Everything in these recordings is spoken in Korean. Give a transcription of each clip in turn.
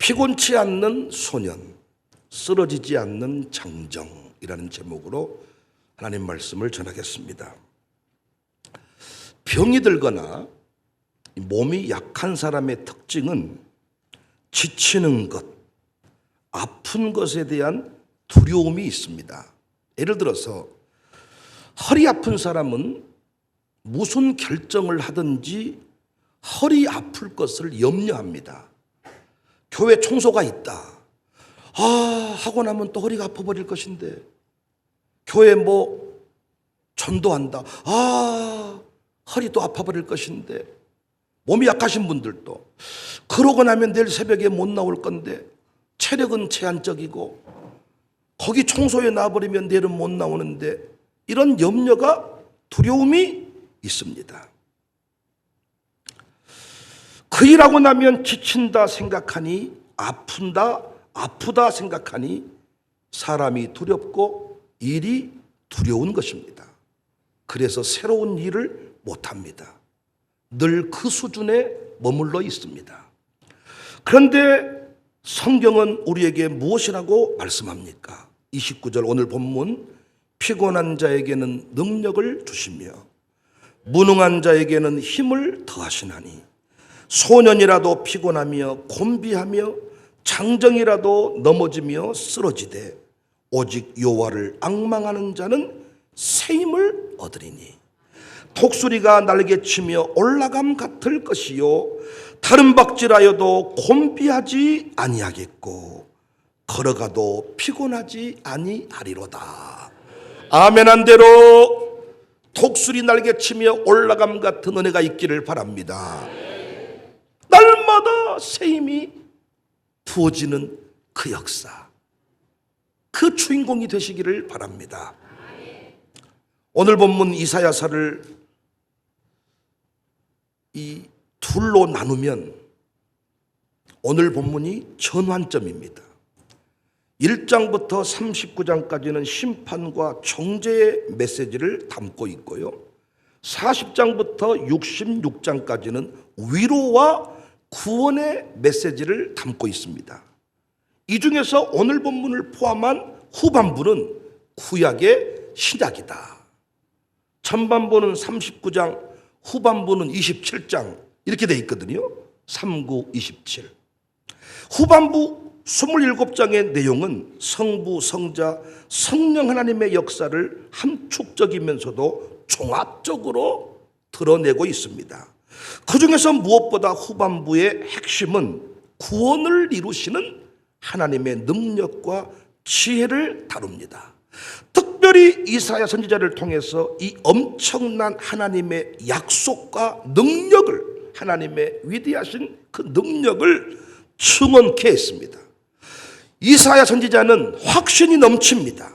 피곤치 않는 소년, 쓰러지지 않는 장정이라는 제목으로 하나님 말씀을 전하겠습니다. 병이 들거나 몸이 약한 사람의 특징은 지치는 것, 아픈 것에 대한 두려움이 있습니다. 예를 들어서 허리 아픈 사람은 무슨 결정을 하든지 허리 아플 것을 염려합니다. 교회 청소가 있다. 하고 나면 또 허리가 아파버릴 것인데, 교회 전도한다. 허리 또 아파버릴 것인데, 몸이 약하신 분들도 그러고 나면 내일 새벽에 못 나올 건데, 체력은 제한적이고, 거기 청소에 나와버리면 내일은 못 나오는데, 이런 염려가, 두려움이 있습니다. 그 일하고 나면 지친다 생각하니, 아프다 생각하니 사람이 두렵고 일이 두려운 것입니다. 그래서 새로운 일을 못합니다. 늘 그 수준에 머물러 있습니다. 그런데 성경은 우리에게 무엇이라고 말씀합니까? 29절 오늘 본문, 피곤한 자에게는 능력을 주시며 무능한 자에게는 힘을 더하시나니 소년이라도 피곤하며 곤비하며 장정이라도 넘어지며 쓰러지되 오직 여호와를 앙망하는 자는 새 힘을 얻으리니 독수리가 날개치며 올라감 같을 것이요 다른 박질하여도 곤비하지 아니하겠고 걸어가도 피곤하지 아니하리로다. 아멘. 한 대로 독수리 날개치며 올라감 같은 은혜가 있기를 바랍니다. 날마다 새 힘이 부어지는 그 역사, 그 주인공이 되시기를 바랍니다. 오늘 본문 이사야서를 이 둘로 나누면 오늘 본문이 전환점입니다. 1장부터 39장까지는 심판과 정죄의 메시지를 담고 있고요, 40장부터 66장까지는 위로와 구원의 메시지를 담고 있습니다. 이 중에서 오늘 본문을 포함한 후반부는 구약의 신약이다. 전반부는 39장, 후반부는 27장 이렇게 되어 있거든요. 39, 27. 후반부 27장의 내용은 성부, 성자, 성령 하나님의 역사를 함축적이면서도 종합적으로 드러내고 있습니다. 그 중에서 무엇보다 후반부의 핵심은 구원을 이루시는 하나님의 능력과 지혜를 다룹니다. 특별히 이사야 선지자를 통해서 이 엄청난 하나님의 약속과 능력을, 하나님의 위대하신 그 능력을 증언케 했습니다. 이사야 선지자는 확신이 넘칩니다.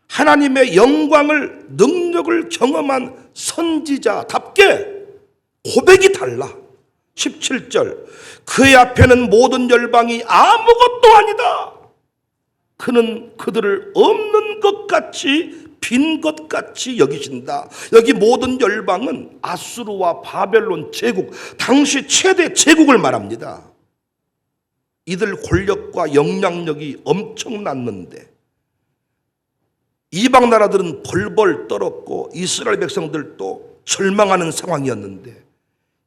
하나님의 영광을, 능력을 경험한 선지자답게 고백이 달라. 17절, 그의 앞에는 모든 열방이 아무것도 아니다. 그는 그들을 없는 것 같이, 빈 것 같이 여기신다. 여기 모든 열방은 아수르와 바벨론 제국, 당시 최대 제국을 말합니다. 이들 권력과 영향력이 엄청났는데 이방 나라들은 벌벌 떨었고 이스라엘 백성들도 절망하는 상황이었는데,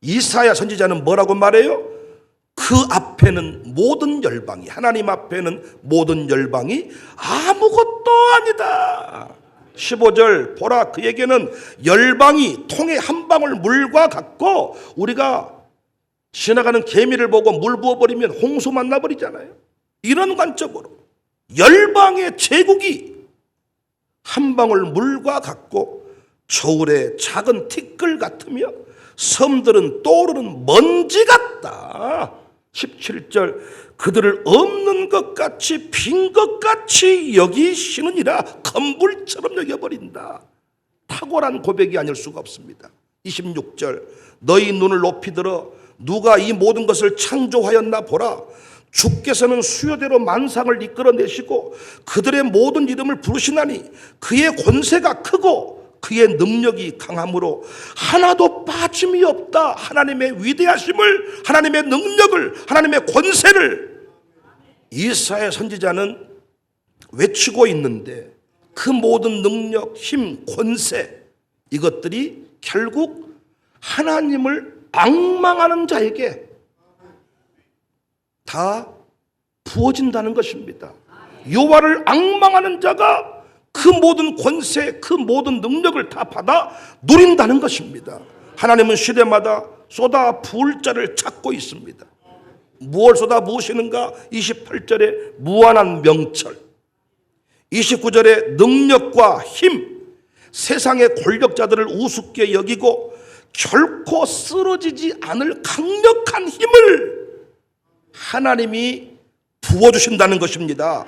이사야 선지자는 뭐라고 말해요? 그 앞에는 모든 열방이, 하나님 앞에는 모든 열방이 아무것도 아니다. 15절, 보라 그에게는 열방이 통에 한 방울 물과 같고, 우리가 지나가는 개미를 보고 물 부어버리면 홍수 만나버리잖아요. 이런 관점으로 열방의 제국이 한 방울 물과 같고 저울의 작은 티끌 같으며 섬들은 떠오르는 먼지 같다. 17절, 그들을 없는 것 같이, 빈 것 같이 여기시느니라. 건불처럼 여겨버린다. 탁월한 고백이 아닐 수가 없습니다. 26절, 너희 눈을 높이 들어 누가 이 모든 것을 창조하였나 보라. 주께서는 수요대로 만상을 이끌어내시고 그들의 모든 이름을 부르시나니 그의 권세가 크고 그의 능력이 강함으로 하나도 빠짐이 없다. 하나님의 위대하심을, 하나님의 능력을, 하나님의 권세를 이사야 선지자는 외치고 있는데 그 모든 능력, 힘, 권세 이것들이 결국 하나님을 앙망하는 자에게 다 부어진다는 것입니다. 여호와를 앙망하는 자가 그 모든 권세, 그 모든 능력을 다 받아 누린다는 것입니다. 하나님은 시대마다 쏟아 부을 자를 찾고 있습니다. 무엇을 쏟아 부으시는가? 28절에 무한한 명철, 29절에 능력과 힘, 세상의 권력자들을 우습게 여기고 결코 쓰러지지 않을 강력한 힘을 하나님이 부어주신다는 것입니다.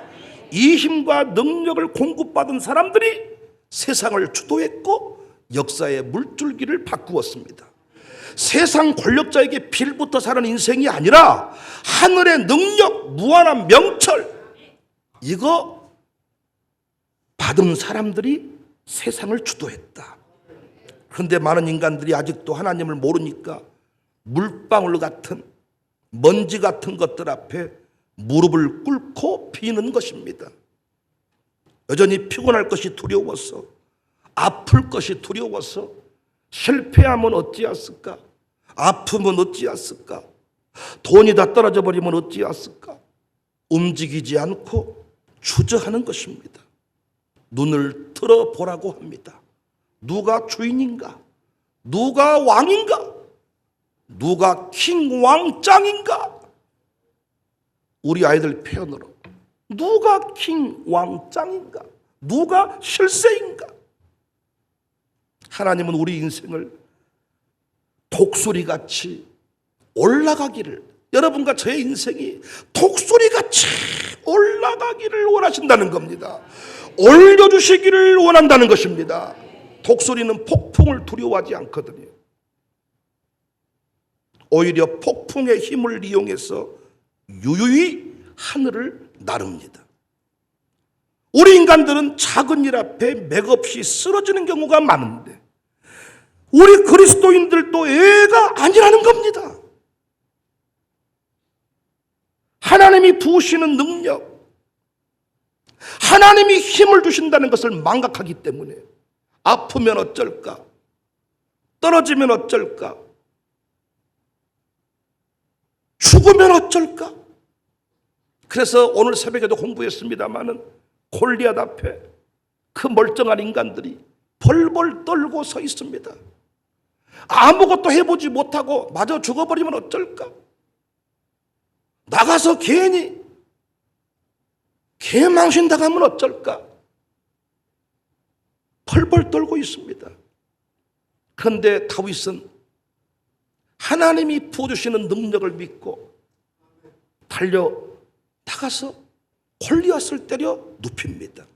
이 힘과 능력을 공급받은 사람들이 세상을 주도했고 역사의 물줄기를 바꾸었습니다. 세상 권력자에게 빌부터 사는 인생이 아니라 하늘의 능력, 무한한 명철 이거 받은 사람들이 세상을 주도했다. 그런데 많은 인간들이 아직도 하나님을 모르니까 물방울 같은 먼지 같은 것들 앞에 무릎을 꿇고 비는 것입니다. 여전히 피곤할 것이 두려워서, 아플 것이 두려워서, 실패하면 어찌했을까? 아프면 어찌했을까? 돈이 다 떨어져 버리면 어찌했을까? 움직이지 않고 주저하는 것입니다. 눈을 들어보라고 합니다. 누가 주인인가? 누가 왕인가? 누가 킹 왕짱인가? 우리 아이들 표현으로 누가 킹 왕짱인가? 누가 실세인가? 하나님은 우리 인생을 독수리같이 올라가기를, 여러분과 저의 인생이 독수리같이 올라가기를 원하신다는 겁니다. 올려주시기를 원한다는 것입니다. 독수리는 폭풍을 두려워하지 않거든요. 오히려 폭풍의 힘을 이용해서 유유히 하늘을 나릅니다. 우리 인간들은 작은 일 앞에 맥없이 쓰러지는 경우가 많은데 우리 그리스도인들도 애가 아니라는 겁니다. 하나님이 부으시는 능력, 하나님이 힘을 주신다는 것을 망각하기 때문에 아프면 어쩔까? 떨어지면 어쩔까? 죽으면 어쩔까? 그래서 오늘 새벽에도 공부했습니다마는 골리앗 앞에 그 멀쩡한 인간들이 벌벌 떨고 서 있습니다. 아무것도 해보지 못하고 마저 죽어버리면 어쩔까? 나가서 괜히 개망신당하면 어쩔까? 벌벌 떨고 있습니다. 그런데 다윗은 하나님이 부어주시는 능력을 믿고 달려 나가서 골리앗을 때려 눕힙니다.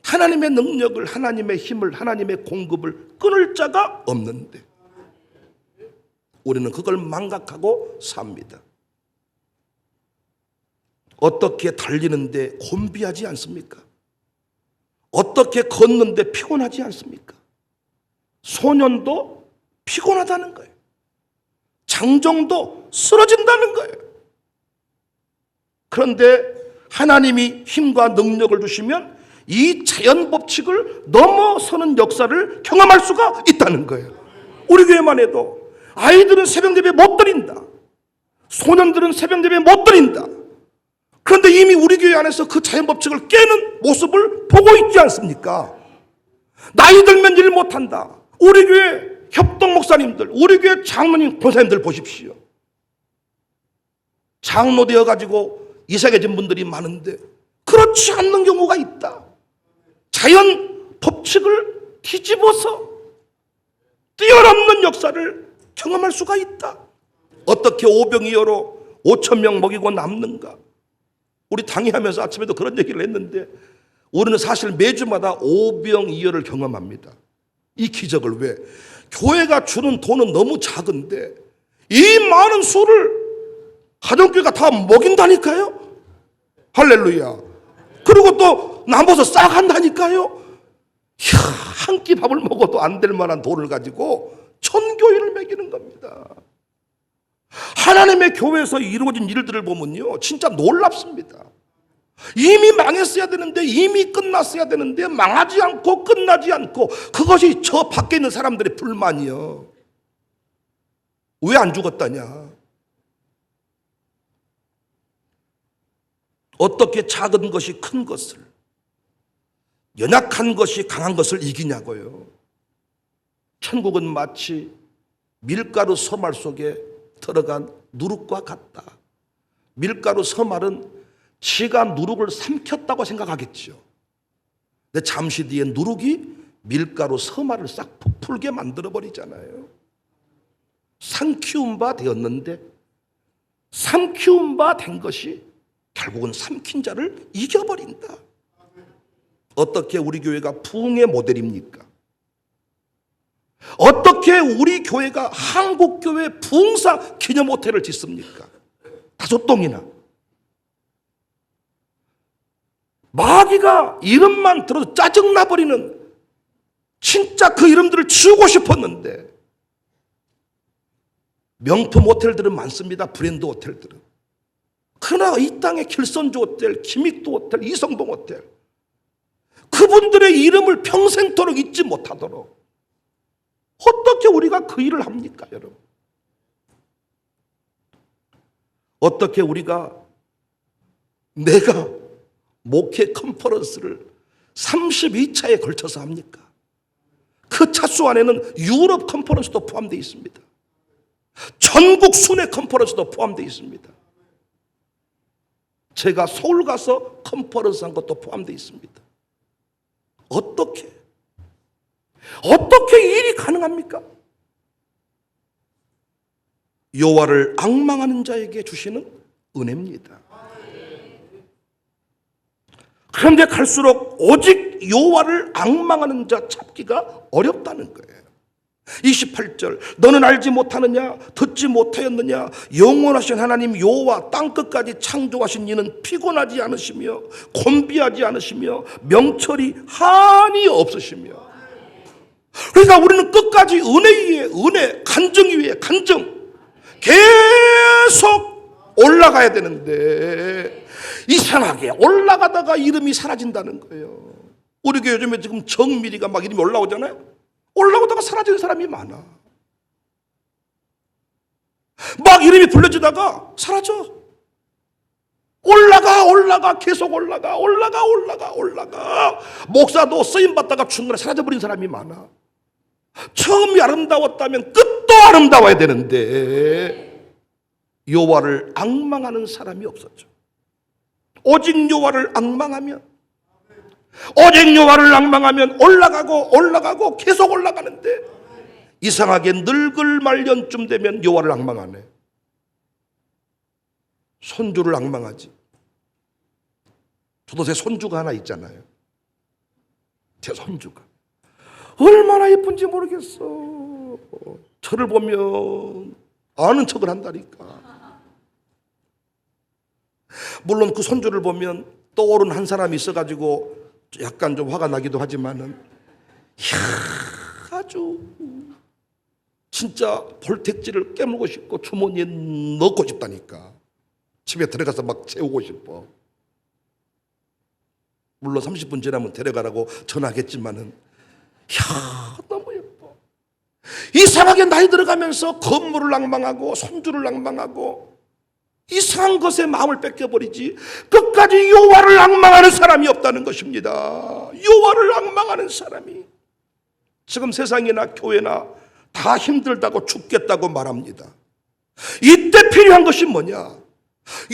하나님의 능력을, 하나님의 힘을, 하나님의 공급을 끊을 자가 없는데 우리는 그걸 망각하고 삽니다. 어떻게 달리는데 곤비하지 않습니까? 어떻게 걷는데 피곤하지 않습니까? 소년도 피곤하다는 거예요. 장정도 쓰러진다는 거예요. 그런데 하나님이 힘과 능력을 주시면 이 자연 법칙을 넘어서는 역사를 경험할 수가 있다는 거예요. 우리 교회만 해도 아이들은 새벽 예배 못 드린다. 소년들은 새벽 예배 못 드린다. 그런데 이미 우리 교회 안에서 그 자연 법칙을 깨는 모습을 보고 있지 않습니까? 나이 들면 일 못한다. 우리 교회 협동 목사님들, 우리 교회 장로님, 권사님들 보십시오. 장로 되어가지고 이상해진 분들이 많은데 그렇지 않는 경우가 있다. 자연 법칙을 뒤집어서 뛰어넘는 역사를 경험할 수가 있다. 어떻게 오병이어로 5,000명 먹이고 남는가? 우리 당회하면서 아침에도 그런 얘기를 했는데 우리는 사실 매주마다 오병이어를 경험합니다. 이 기적을 왜? 교회가 주는 돈은 너무 작은데 이 많은 수를 가정교회가 다 먹인다니까요. 할렐루야. 그리고 또 남아서 싹 한다니까요. 한 끼 밥을 먹어도 안 될 만한 돈을 가지고 천교회를 먹이는 겁니다. 하나님의 교회에서 이루어진 일들을 보면요, 진짜 놀랍습니다. 이미 망했어야 되는데, 이미 끝났어야 되는데 망하지 않고 끝나지 않고, 그것이 저 밖에 있는 사람들의 불만이요. 왜 안 죽었다냐? 어떻게 작은 것이 큰 것을, 연약한 것이 강한 것을 이기냐고요. 천국은 마치 밀가루 서말 속에 들어간 누룩과 같다. 밀가루 서말은 지가 누룩을 삼켰다고 생각하겠죠. 근데 잠시 뒤에 누룩이 밀가루 서말을 싹 부풀게 만들어버리잖아요. 삼키운 바 되었는데, 삼키운 바 된 것이 결국은 삼킨 자를 이겨버린다. 어떻게 우리 교회가 부흥의 모델입니까? 어떻게 우리 교회가 한국교회 부흥사 기념 호텔을 짓습니까? 5동이나. 마귀가 이름만 들어도 짜증나버리는, 진짜 그 이름들을 지우고 싶었는데, 명품 호텔들은 많습니다. 브랜드 호텔들은. 그러나 이 땅의 길선주 호텔, 김익도 호텔, 이성동 호텔, 그분들의 이름을 평생토록 잊지 못하도록 어떻게 우리가 그 일을 합니까, 여러분? 어떻게 우리가, 내가 목회 컨퍼런스를 32차에 걸쳐서 합니까? 그 차수 안에는 유럽 컨퍼런스도 포함되어 있습니다. 전국 순회 컨퍼런스도 포함되어 있습니다. 제가 서울 가서 컨퍼런스 한 것도 포함되어 있습니다. 어떻게 일이 가능합니까? 여호와를 앙망하는 자에게 주시는 은혜입니다. 그런데 갈수록 오직 여호와를 앙망하는 자 찾기가 어렵다는 거예요. 28절, 너는 알지 못하느냐, 듣지 못하였느냐, 영원하신 하나님 여호와 땅끝까지 창조하신 이는 피곤하지 않으시며 곤비하지 않으시며 명철이 한이 없으시며. 그러니까 우리는 끝까지 은혜 위에 은혜, 간증 위에 간증, 계속 올라가야 되는데 이상하게 올라가다가 이름이 사라진다는 거예요. 우리 교회 요즘에 지금 정미리가 막 이름이 올라오잖아요. 올라오다가 사라지는 사람이 많아. 막 이름이 불려지다가 사라져. 올라가 계속 올라가. 목사도 쓰임받다가 중간에 사라져버린 사람이 많아. 처음이 아름다웠다면 끝도 아름다워야 되는데 여호와를 앙망하는 사람이 없었죠. 오직 여호와를 앙망하면, 올라가고 계속 올라가는데 이상하게 늙을 말년쯤 되면 여호와를 앙망하네. 손주를 앙망하지. 저도 제 손주가 하나 있잖아요. 제 손주가 얼마나 예쁜지 모르겠어. 저를 보면 아는 척을 한다니까. 물론 그 손주를 보면 떠오른 한 사람이 있어가지고 약간 좀 화가 나기도 하지만은, 아주 진짜 볼택지를 깨물고 싶고 주머니에 넣고 싶다니까. 집에 들어가서 막 채우고 싶어. 물론 30분 지나면 데려가라고 전화하겠지만은, 너무 예뻐. 이상하게 나이 들어가면서 건물을 낭망하고 손주를 낭망하고 이상한 것에 마음을 뺏겨버리지 끝까지 여호와를 앙망하는 사람이 없다는 것입니다. 여호와를 앙망하는 사람이. 지금 세상이나 교회나 다 힘들다고 죽겠다고 말합니다. 이때 필요한 것이 뭐냐?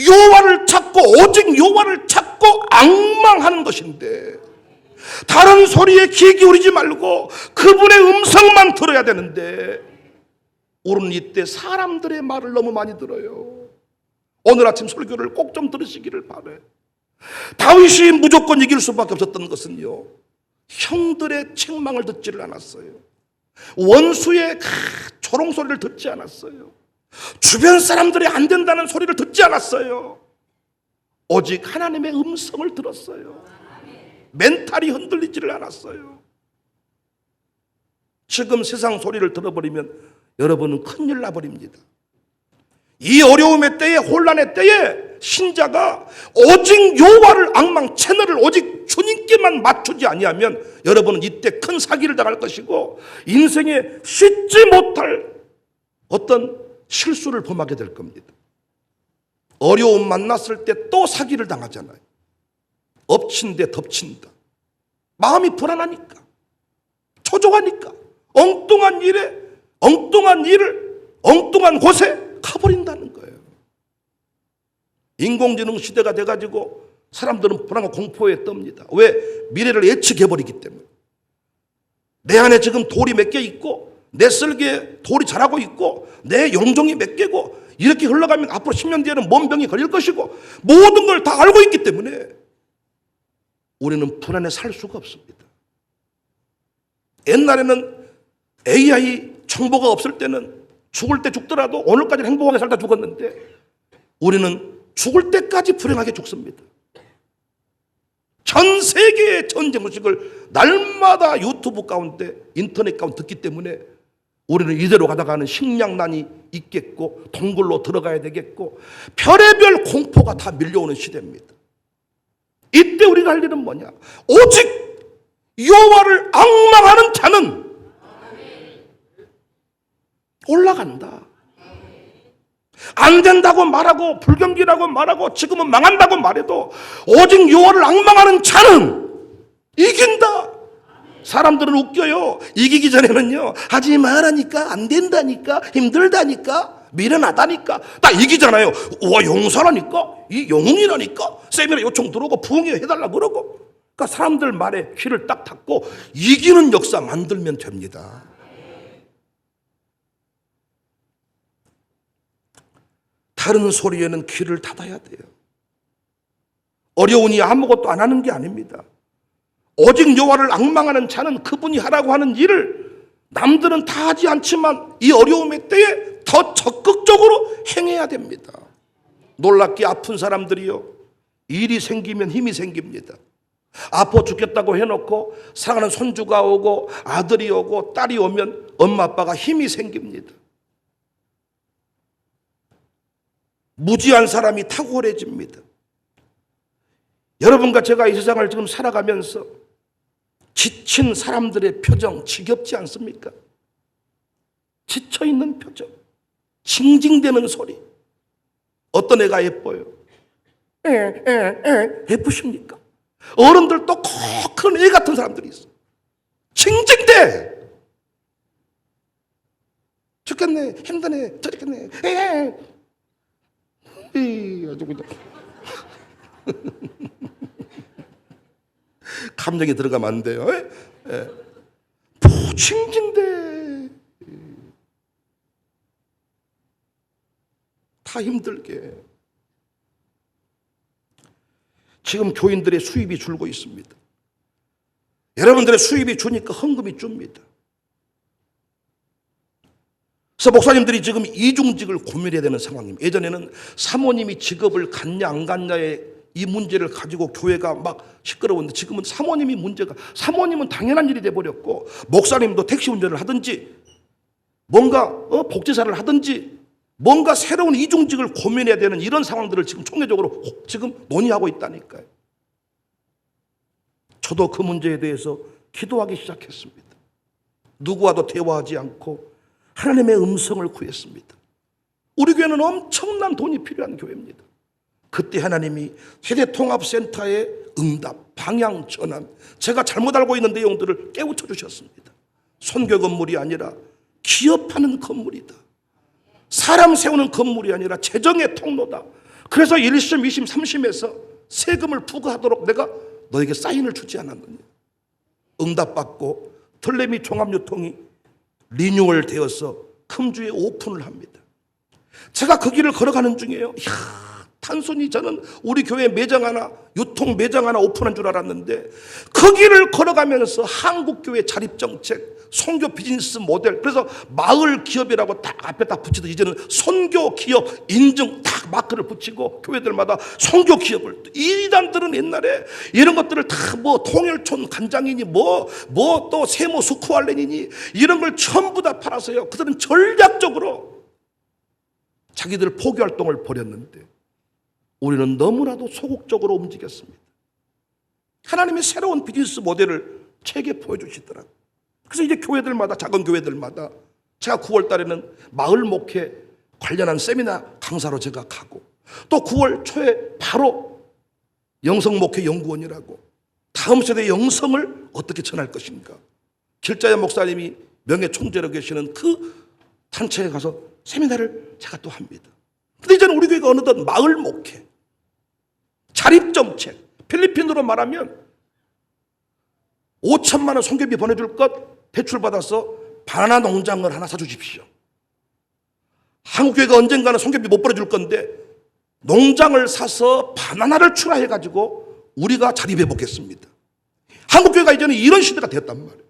여호와를 찾고 오직 여호와를 찾고 앙망하는 것인데, 다른 소리에 귀 기울이지 말고 그분의 음성만 들어야 되는데 우리는 이때 사람들의 말을 너무 많이 들어요. 오늘 아침 설교를 꼭 좀 들으시기를 바라요. 다윗이 무조건 이길 수밖에 없었던 것은요, 형들의 책망을 듣지를 않았어요. 원수의 조롱 소리를 듣지 않았어요. 주변 사람들이 안 된다는 소리를 듣지 않았어요. 오직 하나님의 음성을 들었어요. 멘탈이 흔들리지를 않았어요. 지금 세상 소리를 들어버리면 여러분은 큰일 나버립니다. 이 어려움의 때에, 혼란의 때에 신자가 오직 여호와를 앙망 채널을 오직 주님께만 맞추지 아니하면 여러분은 이때 큰 사기를 당할 것이고 인생에 씻지 못할 어떤 실수를 범하게 될 겁니다. 어려움 만났을 때 또 사기를 당하잖아요. 엎친 데 덮친다. 마음이 불안하니까, 초조하니까 엉뚱한 일을 엉뚱한 곳에 가버린다는 거예요. 인공지능 시대가 돼가지고 사람들은 불안과 공포에 떱니다. 왜? 미래를 예측해버리기 때문에. 내 안에 지금 돌이 몇 개 있고 내 쓸개에 돌이 자라고 있고 내 용종이 몇 개고 이렇게 흘러가면 앞으로 10년 뒤에는 뭔 병이 걸릴 것이고 모든 걸 다 알고 있기 때문에 우리는 불안에 살 수가 없습니다. 옛날에는 AI 정보가 없을 때는 죽을 때 죽더라도 오늘까지는 행복하게 살다 죽었는데 우리는 죽을 때까지 불행하게 죽습니다. 전 세계의 전쟁 소식을 날마다 유튜브 가운데 인터넷 가운데 듣기 때문에 우리는 이대로 가다가는 식량난이 있겠고 동굴로 들어가야 되겠고 별의별 공포가 다 밀려오는 시대입니다. 이때 우리가 할 일은 뭐냐? 오직 여호와를 앙망하는 자는 올라간다. 안 된다고 말하고 불경기라고 말하고 지금은 망한다고 말해도 오직 여호와를 앙망하는 자는 이긴다. 사람들은 웃겨요. 이기기 전에는요, 하지 말라니까, 안 된다니까, 힘들다니까, 미련하다니까 다 이기잖아요. 와, 용사라니까, 이 영웅이라니까, 세미나 요청 들어오고 부흥회 해달라 그러고. 그러니까 사람들 말에 귀를 딱 닫고 이기는 역사 만들면 됩니다. 다른 소리에는 귀를 닫아야 돼요. 어려우니 아무것도 안 하는 게 아닙니다. 오직 여호와를 앙망하는 자는 그분이 하라고 하는 일을 남들은 다 하지 않지만 이 어려움의 때에 더 적극적으로 행해야 됩니다. 놀랍게 아픈 사람들이요, 일이 생기면 힘이 생깁니다. 아파 죽겠다고 해놓고 사랑하는 손주가 오고 아들이 오고 딸이 오면 엄마 아빠가 힘이 생깁니다. 무지한 사람이 탁월해집니다. 여러분과 제가 이 세상을 지금 살아가면서 지친 사람들의 표정 지겹지 않습니까? 지쳐있는 표정, 징징대는 소리. 어떤 애가 예뻐요? 예쁘십니까? 어른들도 꼭 그런 애 같은 사람들이 있어. 징징대. 죽겠네, 힘드네, 저렇겠네. 아주 그냥 감정이 들어가면 안 돼요. 징징대. 다 힘들게. 지금 교인들의 수입이 줄고 있습니다. 여러분들의 수입이 주니까 헌금이 줍니다. 그래서 목사님들이 지금 이중직을 고민해야 되는 상황입니다. 예전에는 사모님이 직업을 갖냐 안 갖냐의 이 문제를 가지고 교회가 막 시끄러웠는데 지금은 사모님이 문제가, 사모님은 당연한 일이 돼버렸고 목사님도 택시 운전을 하든지 뭔가 복지사를 하든지 뭔가 새로운 이중직을 고민해야 되는 이런 상황들을 지금 총회적으로 지금 논의하고 있다니까요. 저도 그 문제에 대해서 기도하기 시작했습니다. 누구와도 대화하지 않고 하나님의 음성을 구했습니다. 우리 교회는 엄청난 돈이 필요한 교회입니다. 그때 하나님이 세대통합센터의 응답, 방향 전환, 제가 잘못 알고 있는 내용들을 깨우쳐 주셨습니다. 선교 건물이 아니라 기업하는 건물이다. 사람 세우는 건물이 아니라 재정의 통로다. 그래서 1심, 2심, 3심에서 세금을 부과하도록 내가 너에게 사인을 주지 않았느냐. 응답받고 털레미 종합유통이 리뉴얼 되어서 금주에 오픈을 합니다. 제가 그 길을 걸어가는 중이에요. 단순히 저는 우리 교회 매장 하나, 유통 매장 하나 오픈한 줄 알았는데 그 길을 걸어가면서 한국교회 자립정책, 선교 비즈니스 모델, 그래서 마을 기업이라고 딱 앞에 딱 붙이듯 이제는 선교 기업 인증 딱 마크를 붙이고 교회들마다 선교 기업을, 이단들은 옛날에 이런 것들을 다 뭐 통일촌 간장이니 뭐 또 세모 스쿠알렌이니 이런 걸 전부 다 팔아서요. 그들은 전략적으로 자기들 포교활동을 벌였는데 우리는 너무나도 소극적으로 움직였습니다. 하나님의 새로운 비즈니스 모델을 제게 보여주시더라고요. 그래서 이제 교회들마다, 작은 교회들마다 제가 9월 달에는 마을 목회 관련한 세미나 강사로 제가 가고, 또 9월 초에 바로 영성 목회 연구원이라고 다음 세대의 영성을 어떻게 전할 것인가, 길자야 목사님이 명예 총재로 계시는 그 단체에 가서 세미나를 제가 또 합니다. 근데 이제는 우리 교회가 어느덧 마을 목회, 자립정책, 필리핀으로 말하면 5천만 원 손괴비 보내줄 것 대출받아서 바나나 농장을 하나 사주십시오. 한국교회가 언젠가는 손괴비 못 보내줄 건데 농장을 사서 바나나를 출하해가지고 우리가 자립해 보겠습니다. 한국교회가 이제는 이런 시대가 되었단 말이에요.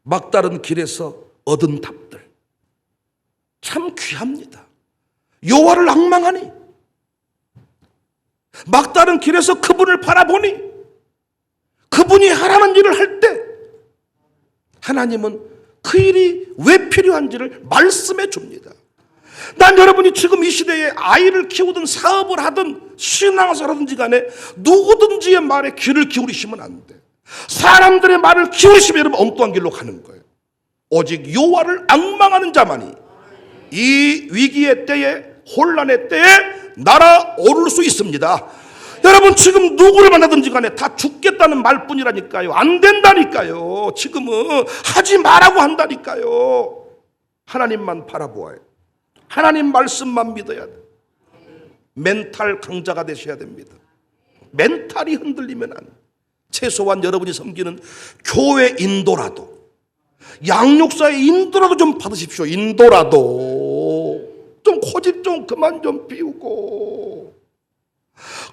막다른 길에서 얻은 답들 참 귀합니다. 여호와를 앙망하니, 막다른 길에서 그분을 바라보니, 그분이 하라는 일을 할 때 하나님은 그 일이 왜 필요한지를 말씀해 줍니다. 난 여러분이 지금 이 시대에 아이를 키우든 사업을 하든 신앙생활을 하든지 간에 누구든지의 말에 귀를 기울이시면 안 돼. 사람들의 말을 기울이시면 여러분 엉뚱한 길로 가는 거예요. 오직 여호와를 앙망하는 자만이 이 위기의 때에, 혼란의 때에 날아오를 수 있습니다. 여러분 지금 누구를 만나든지 간에 다 죽겠다는 말뿐이라니까요. 안 된다니까요. 지금은 하지 말라고 한다니까요. 하나님만 바라보아요. 하나님 말씀만 믿어야 돼. 멘탈 강자가 되셔야 됩니다. 멘탈이 흔들리면 안 돼. 최소한 여러분이 섬기는 교회 인도라도, 양육사의 인도라도 좀 받으십시오. 인도라도 좀 고집 좀 그만 좀 피우고.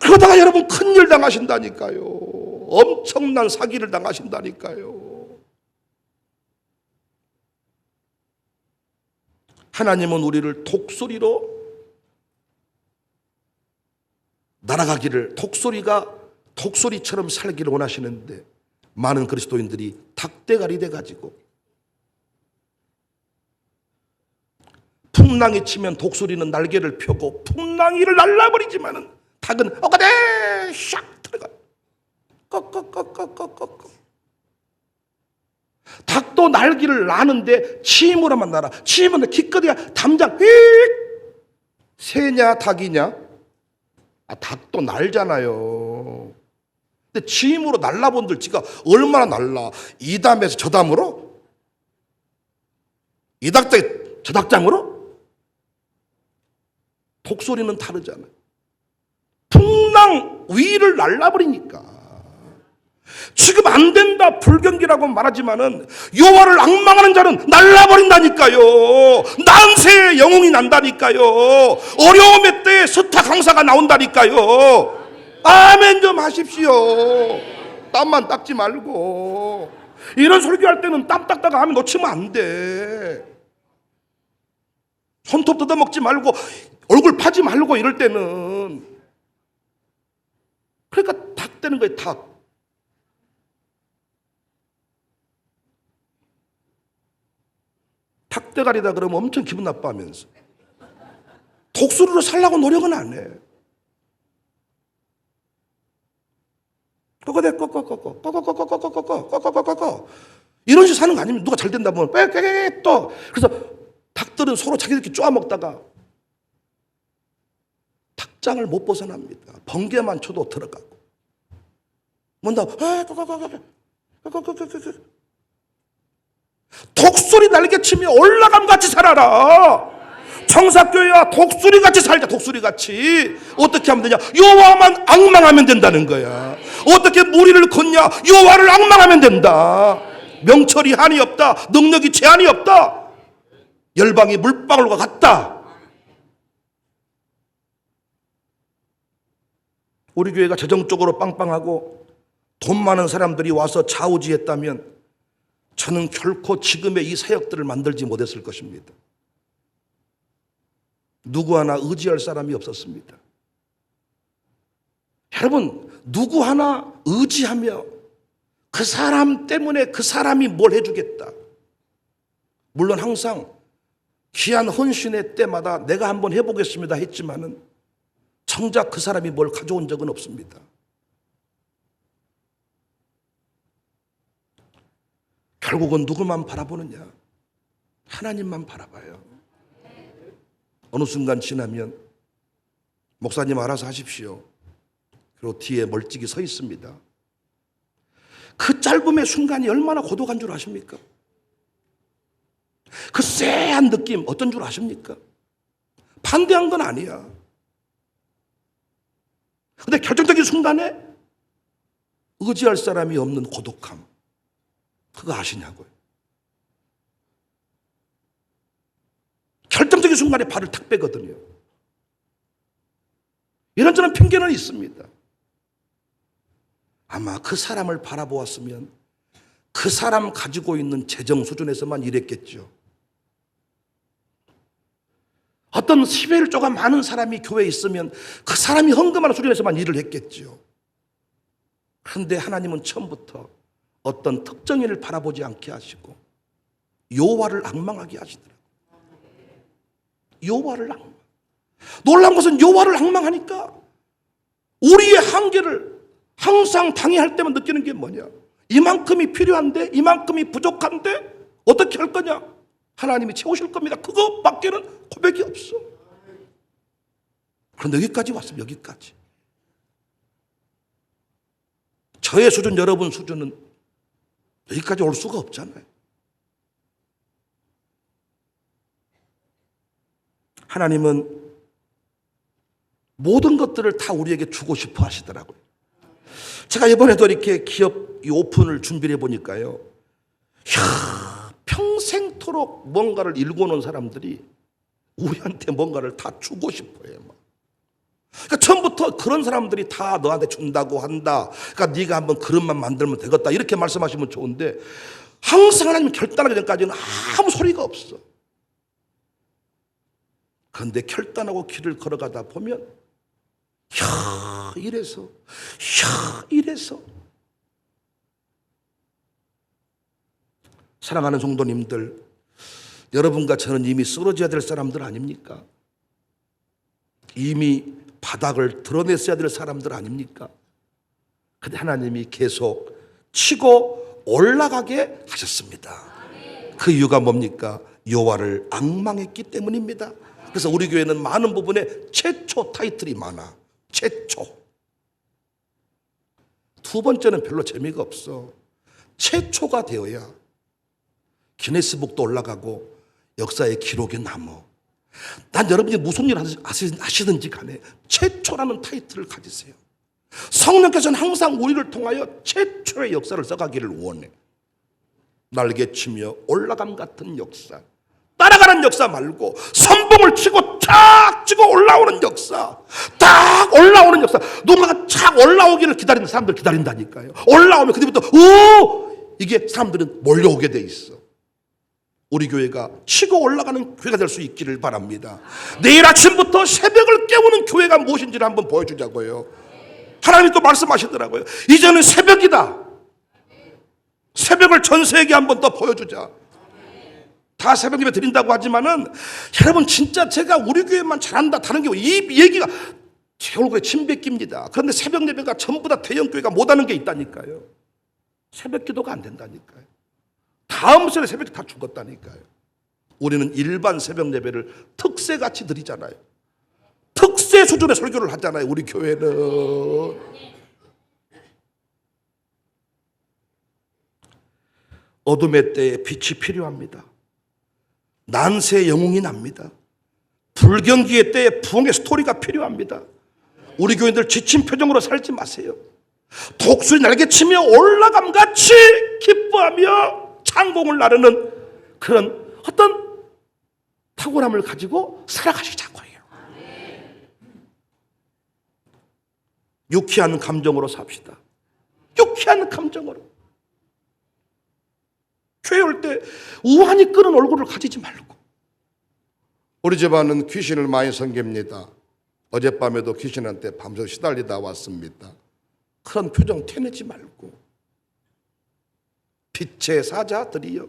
그러다가 여러분 큰일 당하신다니까요. 엄청난 사기를 당하신다니까요. 하나님은 우리를 독수리로 날아가기를, 독수리처럼 살기를 원하시는데 많은 그리스도인들이 닭대가리 돼가지고 풍랑이 치면 독수리는 날개를 펴고 풍랑이를 날라버리지만은 닭은 어가대 샥 들어가. 꺽꺽꺽꺽꺽꺽. 닭도 날기를 나는데 침으로만 날아. 침은 기껏해야 담장 휙. 새냐 닭이냐? 닭도 날잖아요. 근데 침으로 날라본들 지가 얼마나 날라. 이 담에서 저 담으로? 이 닭장에 저 닭장으로? 독수리는 다르잖아요. 풍랑 위를 날라버리니까. 지금 안 된다 불경기라고 말하지만은 여호와를 앙망하는 자는 날라버린다니까요. 난세의 영웅이 난다니까요. 어려움의 때에 스타 강사가 나온다니까요. 아멘 좀 하십시오. 땀만 닦지 말고. 이런 설교할 때는 땀 닦다가 하면 놓치면 안 돼. 손톱 뜯어먹지 말고 얼굴 파지 말고 이럴 때는. 그러니까 닭 되는 거예요. 닭. 닭대가리다 그러면 엄청 기분 나빠하면서 독수리로 살려고 노력은 안 해. 이런 식으로 사는 거 아니면 누가 잘 된다 보면 또. 그래서 닭들은 서로 자기들끼리 쪼아먹다가 닭장을 못 벗어납니다. 번개만 쳐도 들어가고. 뭔다? 독수리 날개치며 올라감 같이 살아라. 청사교회와 독수리 같이 살자. 독수리 같이. 어떻게 하면 되냐? 여호와만 앙망하면 된다는 거야. 어떻게 무리를 걷냐? 여호와를 앙망하면 된다. 명철이 한이 없다. 능력이 제한이 없다. 열방이 물방울과 같다. 우리 교회가 재정적으로 빵빵하고 돈 많은 사람들이 와서 좌우지했다면 저는 결코 지금의 이 사역들을 만들지 못했을 것입니다. 누구 하나 의지할 사람이 없었습니다. 여러분, 누구 하나 의지하며 그 사람 때문에 그 사람이 뭘 해주겠다. 물론 항상 귀한 헌신의 때마다 내가 한번 해보겠습니다 했지만은 정작 그 사람이 뭘 가져온 적은 없습니다. 결국은 누구만 바라보느냐? 하나님만 바라봐요. 어느 순간 지나면 목사님 알아서 하십시오. 그리고 뒤에 멀찍이 서 있습니다. 그 짧음의 순간이 얼마나 고독한 줄 아십니까? 그 쎄한 느낌 어떤 줄 아십니까? 반대한 건 아니야. 근데 결정적인 순간에 의지할 사람이 없는 고독함, 그거 아시냐고요? 결정적인 순간에 발을 탁 빼거든요. 이런저런 핑계는 있습니다. 아마 그 사람을 바라보았으면 그 사람 가지고 있는 재정 수준에서만 일했겠죠. 어떤 11조가 많은 사람이 교회에 있으면 그 사람이 헌금하는 수준에서만 일을 했겠죠. 그런데 하나님은 처음부터 어떤 특정인을 바라보지 않게 하시고 여호와를 앙망하게 하시더라고요. 여호와를 앙망. 놀라운 것은 여호와를 앙망하니까 우리의 한계를 항상 방해할 때만 느끼는 게 뭐냐? 이만큼이 필요한데, 이만큼이 부족한데 어떻게 할 거냐? 하나님이 채우실 겁니다. 그것밖에는 고백이 없어. 그런데 여기까지 왔습니다. 여기까지. 저의 수준, 여러분 수준은 여기까지 올 수가 없잖아요. 하나님은 모든 것들을 다 우리에게 주고 싶어 하시더라고요. 제가 이번에도 이렇게 기업 오픈을 준비를 해보니까요. 평생토록 뭔가를 일궈놓은 사람들이 우리한테 뭔가를 다 주고 싶어 해요. 그러니까 처음부터 그런 사람들이 다 너한테 준다고 한다. 그러니까 네가 한번 그릇만 만들면 되겠다. 이렇게 말씀하시면 좋은데 항상 하나님 결단하기 전까지는 아무 소리가 없어. 그런데 결단하고 길을 걸어가다 보면 이래서 사랑하는 성도님들, 여러분과 저는 이미 쓰러져야 될 사람들 아닙니까? 이미 바닥을 드러냈어야 될 사람들 아닙니까? 근데 하나님이 계속 치고 올라가게 하셨습니다. 그 이유가 뭡니까? 여호와를 앙망했기 때문입니다. 그래서 우리 교회는 많은 부분에 최초 타이틀이 많아. 최초. 두 번째는 별로 재미가 없어. 최초가 되어야 기네스북도 올라가고 역사의 기록에 남어. 난 여러분이 무슨 일 하시든지 간에 최초라는 타이틀을 가지세요. 성령께서는 항상 우리를 통하여 최초의 역사를 써가기를 원해. 날개치며 올라감 같은 역사, 따라가는 역사 말고 선봉을 치고 탁 치고 올라오는 역사, 딱 올라오는 역사. 누군가가 착 올라오기를 기다리는 사람들 기다린다니까요. 올라오면 그때부터 이게 사람들은 몰려오게 돼 있어. 우리 교회가 치고 올라가는 교회가 될 수 있기를 바랍니다. 내일 아침부터 새벽을 깨우는 교회가 무엇인지를 한번 보여주자고요. 하나님이 또 말씀하시더라고요. 이제는 새벽이다. 새벽을 전 세계에 한번 더 보여주자. 다 새벽 예배 드린다고 하지만은 여러분 진짜 제가 우리 교회만 잘한다 다른 교회 이 얘기가 제 얼굴에 침 뱉깁니다. 그런데 새벽 예배가 전부 다 대형 교회가 못하는 게 있다니까요. 새벽 기도가 안 된다니까요. 다음 세대 새벽 다 죽었다니까요. 우리는 일반 새벽 예배를 특세같이 드리잖아요. 특세 수준의 설교를 하잖아요. 우리 교회는. 어둠의 때에 빛이 필요합니다. 난세의 영웅이 납니다. 불경기의 때에 부흥의 스토리가 필요합니다. 우리 교인들 지친 표정으로 살지 마세요. 독수리 날개치며 올라감같이 기뻐하며 창공을 나르는 그런 어떤 탁월함을 가지고 살아가시자고 해요. 유쾌한 감정으로 삽시다. 유쾌한 감정으로. 교회 올 때 우환히 끄는 얼굴을 가지지 말고. 우리 집안은 귀신을 많이 섬깁니다. 어젯밤에도 귀신한테 밤새 시달리다 왔습니다. 그런 표정 티내지 말고. 빛의 사자들이여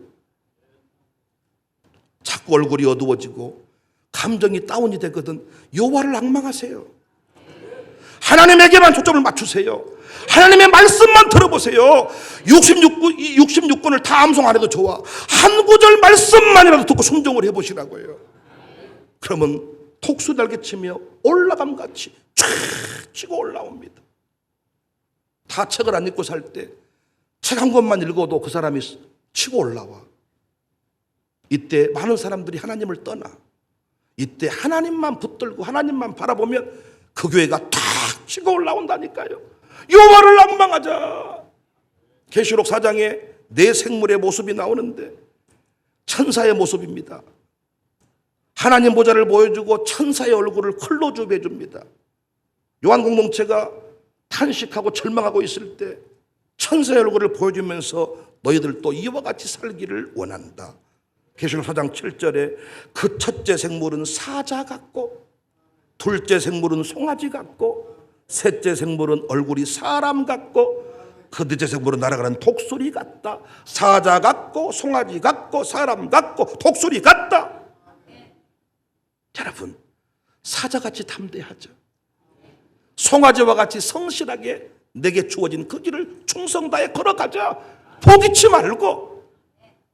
자꾸 얼굴이 어두워지고 감정이 다운이 되거든. 여호와를 앙망하세요. 하나님에게만 초점을 맞추세요. 하나님의 말씀만 들어보세요. 66권을 다 암송 안 해도 좋아. 한 구절 말씀만이라도 듣고 순종을 해보시라고요. 그러면 톡수 날개치며 올라감같이 쫙 치고 올라옵니다. 다 책을 안 읽고 살 때 책 한 권만 읽어도 그 사람이 치고 올라와. 이때 많은 사람들이 하나님을 떠나. 이때 하나님만 붙들고 하나님만 바라보면 그 교회가 탁 치고 올라온다니까요. 여호와를 앙망하자. 계시록 4장에 네 생물의 모습이 나오는데 천사의 모습입니다. 하나님 보좌를 보여주고 천사의 얼굴을 클로 줍해줍니다. 요한 공동체가 탄식하고 절망하고 있을 때 천사의 얼굴을 보여주면서 너희들도 이와 같이 살기를 원한다. 계시록 4장 7절에 그 첫째 생물은 사자 같고 둘째 생물은 송아지 같고 셋째 생물은 얼굴이 사람 같고 그 넷째 생물은 날아가는 독수리 같다. 사자 같고 송아지 같고 사람 같고 독수리 같다. 여러분, 사자같이 담대하죠. 송아지와 같이 성실하게 내게 주어진 그 길을 충성 다해 걸어가자. 포기치 말고.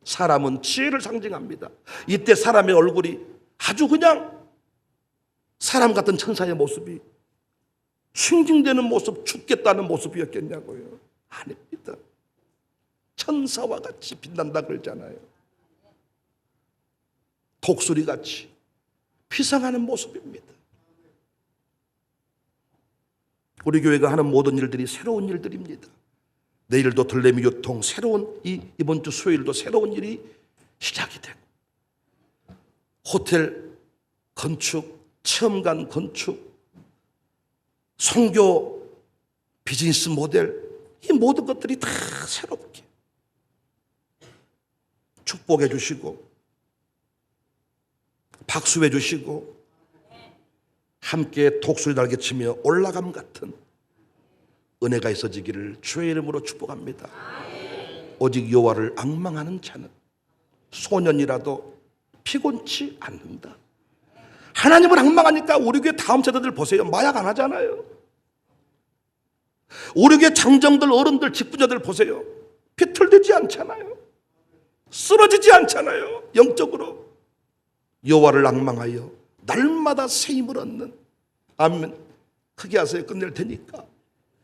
사람은 지혜를 상징합니다. 이때 사람의 얼굴이 아주 그냥 사람 같은 천사의 모습이 싱징대는 모습, 죽겠다는 모습이었겠냐고요. 아닙니다. 천사와 같이 빛난다 그러잖아요. 독수리같이 피상하는 모습입니다. 우리 교회가 하는 모든 일들이 새로운 일들입니다. 내일도 들레미 유통 새로운 이번 주 수요일도 새로운 일이 시작이 되고 호텔 건축, 체험관 건축, 선교 비즈니스 모델 이 모든 것들이 다 새롭게 축복해 주시고 박수해 주시고 함께 독수리 날개치며 올라감 같은 은혜가 있어지기를 주의 이름으로 축복합니다. 오직 여호와를 앙망하는 자는 소년이라도 피곤치 않는다. 하나님을 앙망하니까 우리 교회 다음 세대들 보세요. 마약 안 하잖아요. 우리 교회 장정들, 어른들, 직분자들 보세요. 비틀대지 않잖아요. 쓰러지지 않잖아요. 영적으로. 여호와를 앙망하여 날마다 새 힘을 얻는. 아멘. 크게 하세요. 끝낼 테니까.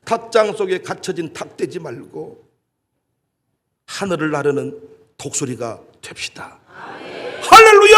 닭장 속에 갇혀진 닭 되지 말고 하늘을 나르는 독수리가 됩시다. 할렐루야!